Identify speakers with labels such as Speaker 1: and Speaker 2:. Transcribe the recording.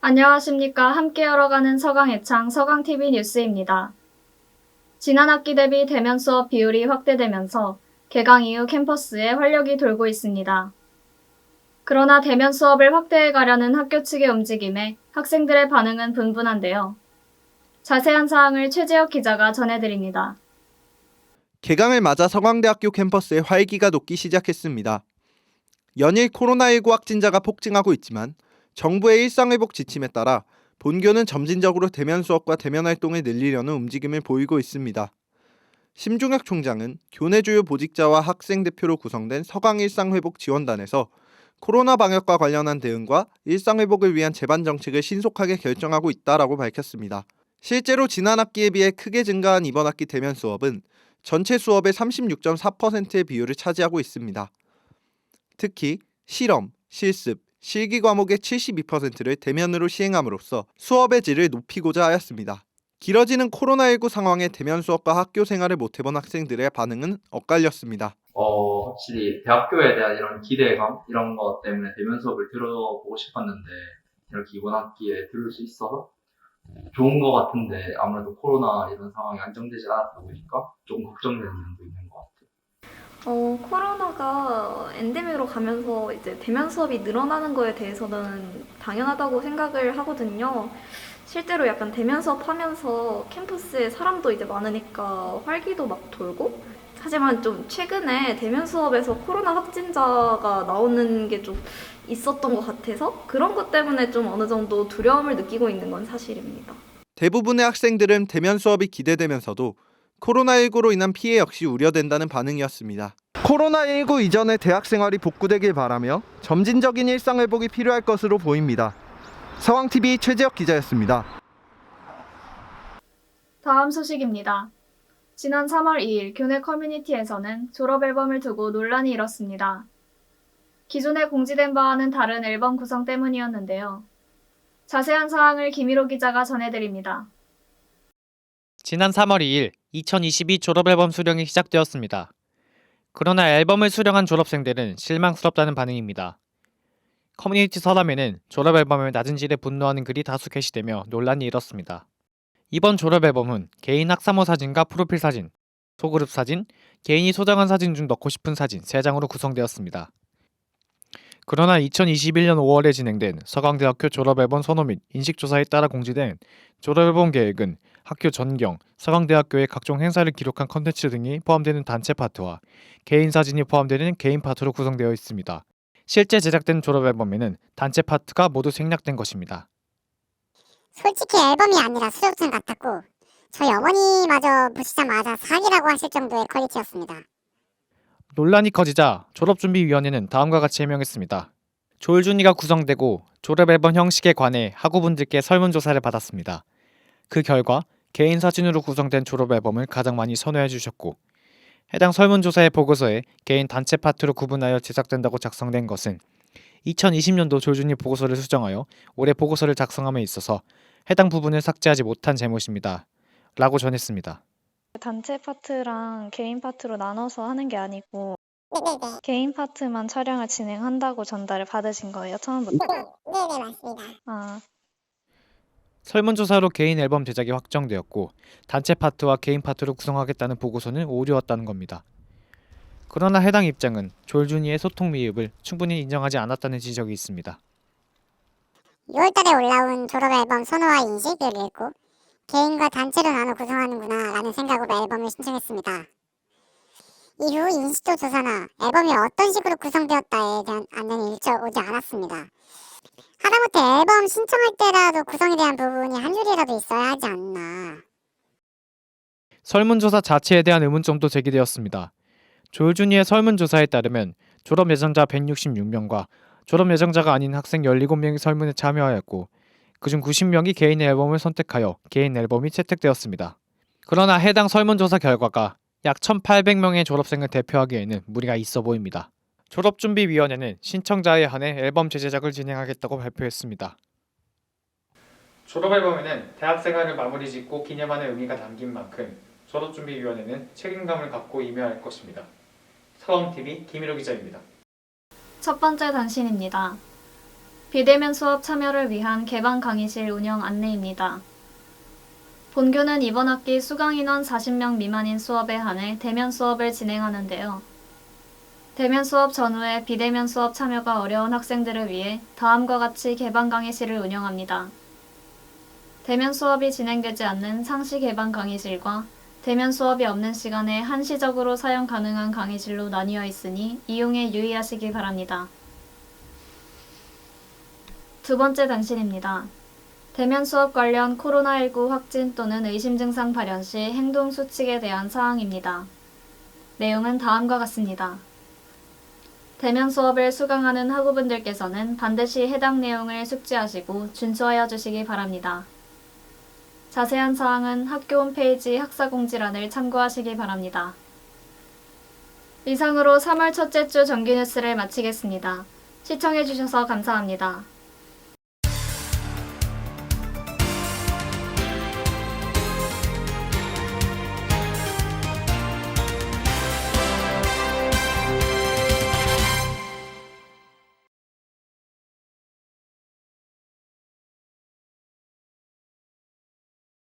Speaker 1: 안녕하십니까. 함께 열어가는 서강예창 서강TV 뉴스입니다. 지난 학기 대비 대면 수업 비율이 확대되면서 개강 이후 캠퍼스에 활력이 돌고 있습니다. 그러나 대면 수업을 확대해 가려는 학교 측의 움직임에 학생들의 반응은 분분한데요. 자세한 사항을 최재혁 기자가 전해드립니다.
Speaker 2: 개강을 맞아 서강대학교 캠퍼스에 활기가 녹기 시작했습니다. 연일 코로나19 확진자가 폭증하고 있지만 정부의 일상회복 지침에 따라 본교는 점진적으로 대면 수업과 대면 활동을 늘리려는 움직임을 보이고 있습니다. 심중혁 총장은 교내 주요 보직자와 학생 대표로 구성된 서강일상회복지원단에서 코로나 방역과 관련한 대응과 일상회복을 위한 제반 정책을 신속하게 결정하고 있다라고 밝혔습니다. 실제로 지난 학기에 비해 크게 증가한 이번 학기 대면 수업은 전체 수업의 36.4%의 비율을 차지하고 있습니다. 특히 실험, 실습, 실기 과목의 72%를 대면으로 시행함으로써 수업의 질을 높이고자 하였습니다. 길어지는 코로나19 상황에 대면 수업과 학교 생활을 못해본 학생들의 반응은 엇갈렸습니다.
Speaker 3: 확실히 대학교에 대한 이런 기대감 이런 것 때문에 대면 수업을 들어보고 싶었는데 이렇게 이번 학기에 들을 수 있어서 좋은 것 같은데 아무래도 코로나 이런 상황이 안정되지 않았다 보니까 조금 걱정되는 면도 있는 것 같아요.
Speaker 4: 코로나가 엔데믹으로 가면서 이제 대면 수업이 늘어나는 거에 대해서는 당연하다고 생각을 하거든요. 실제로 약간 대면 수업 하면서 캠퍼스에 사람도 이제 많으니까 활기도 막 돌고. 하지만 좀 최근에 대면 수업에서 코로나 확진자가 나오는 게 좀 있었던 것 같아서 그런 것 때문에 좀 어느 정도 두려움을 느끼고 있는 건 사실입니다.
Speaker 2: 대부분의 학생들은 대면 수업이 기대되면서도 코로나19로 인한 피해 역시 우려된다는 반응이었습니다. 코로나19 이전의 대학 생활이 복구되길 바라며 점진적인 일상 회복이 필요할 것으로 보입니다. 서강TV 최재혁 기자였습니다.
Speaker 1: 다음 소식입니다. 지난 3월 2일 교내 커뮤니티에서는 졸업 앨범을 두고 논란이 일었습니다. 기존에 공지된 바와는 다른 앨범 구성 때문이었는데요. 자세한 사항을 김일호 기자가 전해드립니다.
Speaker 5: 지난 3월 2일 2022 졸업앨범 수령이 시작되었습니다. 그러나 앨범을 수령한 졸업생들은 실망스럽다는 반응입니다. 커뮤니티 서점에는 졸업앨범을 낮은 질에 분노하는 글이 다수 게시되며 논란이 일었습니다. 이번 졸업앨범은 개인 학사모 사진과 프로필 사진, 소그룹 사진, 개인이 소장한 사진 중 넣고 싶은 사진 3장으로 구성되었습니다. 그러나 2021년 5월에 진행된 서강대학교 졸업앨범 선호 및 인식조사에 따라 공지된 졸업앨범 계획은 학교 전경, 서강대학교의 각종 행사를 기록한 컨텐츠 등이 포함되는 단체 파트와 개인 사진이 포함되는 개인 파트로 구성되어 있습니다. 실제 제작된 졸업앨범에는 단체 파트가 모두 생략된 것입니다.
Speaker 6: 솔직히 앨범이 아니라 수료증 같았고 저희 어머니마저 보시자마자 사기라고 하실 정도의 퀄리티였습니다.
Speaker 5: 논란이 커지자 졸업준비위원회는 다음과 같이 해명했습니다. 조율준위가 구성되고 졸업앨범 형식에 관해 학우분들께 설문조사를 받았습니다. 그 결과 개인 사진으로 구성된 졸업앨범을 가장 많이 선호해 주셨고 해당 설문조사의 보고서에 개인 단체 파트로 구분하여 제작된다고 작성된 것은 2020년도 조준위 보고서를 수정하여 올해 보고서를 작성함에 있어서 해당 부분을 삭제하지 못한 잘못입니다. 라고 전했습니다.
Speaker 7: 단체 파트랑 개인 파트로 나눠서 하는 게 아니고
Speaker 6: 네네네.
Speaker 7: 개인 파트만 촬영을 진행한다고 전달을 받으신 거예요, 처음부터?
Speaker 6: 네네 맞습니다.
Speaker 7: 아,
Speaker 5: 설문조사로 개인 앨범 제작이 확정되었고 단체 파트와 개인 파트로 구성하겠다는 보고서는 오류였다는 겁니다. 그러나 해당 입장은 조율준위의 소통 미흡을 충분히 인정하지 않았다는 지적이 있습니다.
Speaker 6: 6월달에 올라온 졸업앨범 선호와 인식을 읽고 개인과 단체로 나눠 구성하는구나 라는 생각으로 앨범을 신청했습니다. 이후 인식도 조사나 앨범이 어떤 식으로 구성되었다에 대한 안내는 일절 오지 않았습니다. 하다못해 앨범 신청할 때라도 구성에 대한 부분이 한 줄이라도 있어야 하지 않나.
Speaker 5: 설문조사 자체에 대한 의문점도 제기되었습니다. 조율준위의 설문조사에 따르면 졸업 예정자 166명과 졸업 예정자가 아닌 학생 17명이 설문에 참여하였고 그중 90명이 개인 앨범을 선택하여 개인 앨범이 채택되었습니다. 그러나 해당 설문조사 결과가 약 1,800명의 졸업생을 대표하기에는 무리가 있어 보입니다. 졸업준비위원회는 신청자에 한해 앨범 재제작을 진행하겠다고 발표했습니다. 졸업앨범에는 대학생활을 마무리 짓고 기념하는 의미가 담긴 만큼 졸업준비위원회는 책임감을 갖고 임해야 할 것입니다. 서강TV 김일호 기자입니다.
Speaker 1: 첫 번째 단신입니다. 비대면 수업 참여를 위한 개방 강의실 운영 안내입니다. 본교는 이번 학기 수강 인원 40명 미만인 수업에 한해 대면 수업을 진행하는데요. 대면 수업 전후에 비대면 수업 참여가 어려운 학생들을 위해 다음과 같이 개방 강의실을 운영합니다. 대면 수업이 진행되지 않는 상시 개방 강의실과 대면 수업이 없는 시간에 한시적으로 사용 가능한 강의실로 나뉘어 있으니 이용에 유의하시기 바랍니다. 두 번째 단신입니다. 대면 수업 관련 코로나19 확진 또는 의심 증상 발현 시 행동 수칙에 대한 사항입니다. 내용은 다음과 같습니다. 대면 수업을 수강하는 학우분들께서는 반드시 해당 내용을 숙지하시고 준수하여 주시기 바랍니다. 자세한 사항은 학교 홈페이지 학사공지란을 참고하시기 바랍니다. 이상으로 3월 첫째 주 정기 뉴스를 마치겠습니다. 시청해주셔서 감사합니다.